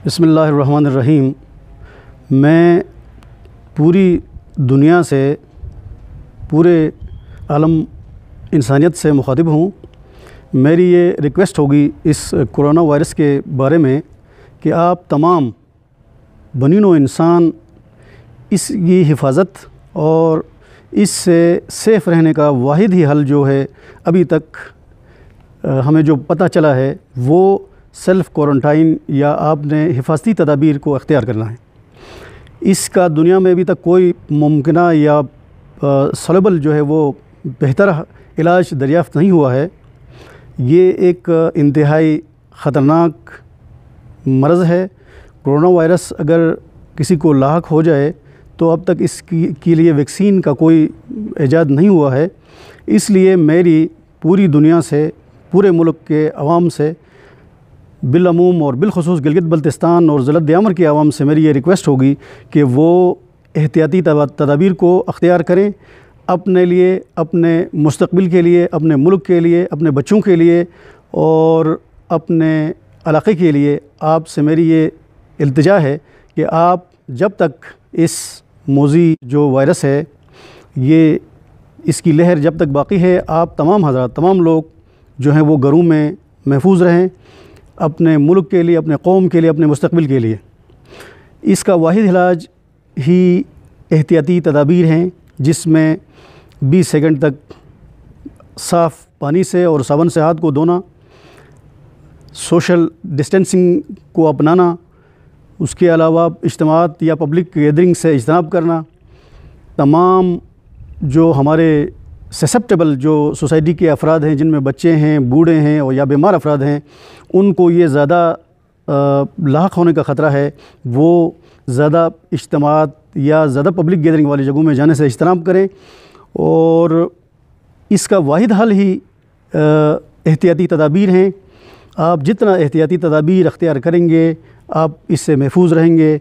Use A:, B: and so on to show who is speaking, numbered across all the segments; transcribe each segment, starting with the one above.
A: بسم اللہ الرحمن الرحیم۔ میں پوری دنیا سے، پورے عالم انسانیت سے مخاطب ہوں۔ میری یہ ریکویسٹ ہوگی اس کرونا وائرس کے بارے میں کہ آپ تمام بنی نوع انسان اس کی حفاظت اور اس سے سیف رہنے کا واحد ہی حل جو ہے ابھی تک ہمیں جو پتہ چلا ہے وہ سیلف کوارنٹائن یا آپ نے حفاظتی تدابیر کو اختیار کرنا ہے۔ اس کا دنیا میں ابھی تک کوئی ممکنہ یا سلیبل جو ہے وہ بہتر علاج دریافت نہیں ہوا ہے۔ یہ ایک انتہائی خطرناک مرض ہے۔ کرونا وائرس اگر کسی کو لاحق ہو جائے تو اب تک اس کے لیے ویکسین کا کوئی ایجاد نہیں ہوا ہے۔ اس لیے میری پوری دنیا سے، پورے ملک کے عوام سے بالعموم اور بالخصوص گلگت بلتستان اور ضلع دیامر کے عوام سے میری یہ ریکویسٹ ہوگی کہ وہ احتیاطی تدابیر کو اختیار کریں، اپنے لیے، اپنے مستقبل کے لیے، اپنے ملک کے لیے، اپنے بچوں کے لیے اور اپنے علاقے کے لیے۔ آپ سے میری یہ التجا ہے کہ آپ جب تک اس موذی جو وائرس ہے، اس کی لہر جب تک باقی ہے، آپ تمام حضرات، تمام لوگ جو ہیں وہ گھروں میں محفوظ رہیں، اپنے ملک کے لیے، اپنے قوم کے لیے، اپنے مستقبل کے لیے۔ اس کا واحد علاج ہی احتیاطی تدابیر ہیں، جس میں 20 سیکنڈ تک صاف پانی سے اور صابن سے ہاتھ کو دھونا، سوشل ڈسٹینسنگ کو اپنانا، اس کے علاوہ اجتماعات یا پبلک گیدرنگ سے اجتناب کرنا، تمام جو ہمارے سسیپٹیبل جو سوسائٹی کے افراد ہیں، جن میں بچے ہیں، بوڑھے ہیں اور یا بیمار افراد ہیں، ان کو یہ زیادہ لاحق ہونے کا خطرہ ہے، وہ زیادہ اجتماعات یا زیادہ پبلک گیدرنگ والی جگہوں میں جانے سے اجتناب کریں۔ اور اس کا واحد حل ہی احتیاطی تدابیر ہیں۔ آپ جتنا احتیاطی تدابیر اختیار کریں گے، آپ اس سے محفوظ رہیں گے۔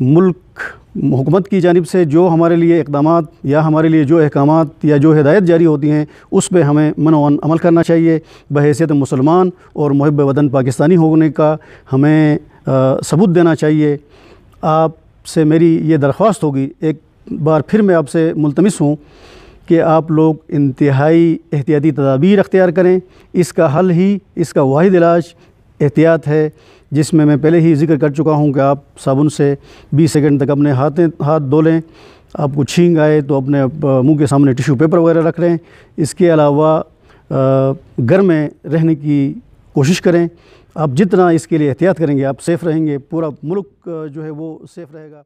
A: ملک حکومت کی جانب سے جو ہمارے لیے اقدامات یا ہمارے لیے جو احکامات یا جو ہدایت جاری ہوتی ہیں، اس پہ ہمیں منوان عمل کرنا چاہیے۔ بحیثیت مسلمان اور محب وطن پاکستانی ہونے کا ہمیں ثبوت دینا چاہیے۔ آپ سے میری یہ درخواست ہوگی، ایک بار پھر میں آپ سے ملتمس ہوں کہ آپ لوگ انتہائی احتیاطی تدابیر اختیار کریں۔ اس کا حل ہی، اس کا واحد علاج احتیاط ہے، جس میں پہلے ہی ذکر کر چکا ہوں کہ آپ صابن سے 20 سیکنڈ تک اپنے ہاتھ دھو لیں۔ آپ کو چھینک آئے تو اپنے منہ کے سامنے ٹیشو پیپر وغیرہ رکھ لیں۔ اس کے علاوہ گھر میں رہنے کی کوشش کریں۔ آپ جتنا اس کے لیے احتیاط کریں گے، آپ سیف رہیں گے، پورا ملک جو ہے وہ سیف رہے گا۔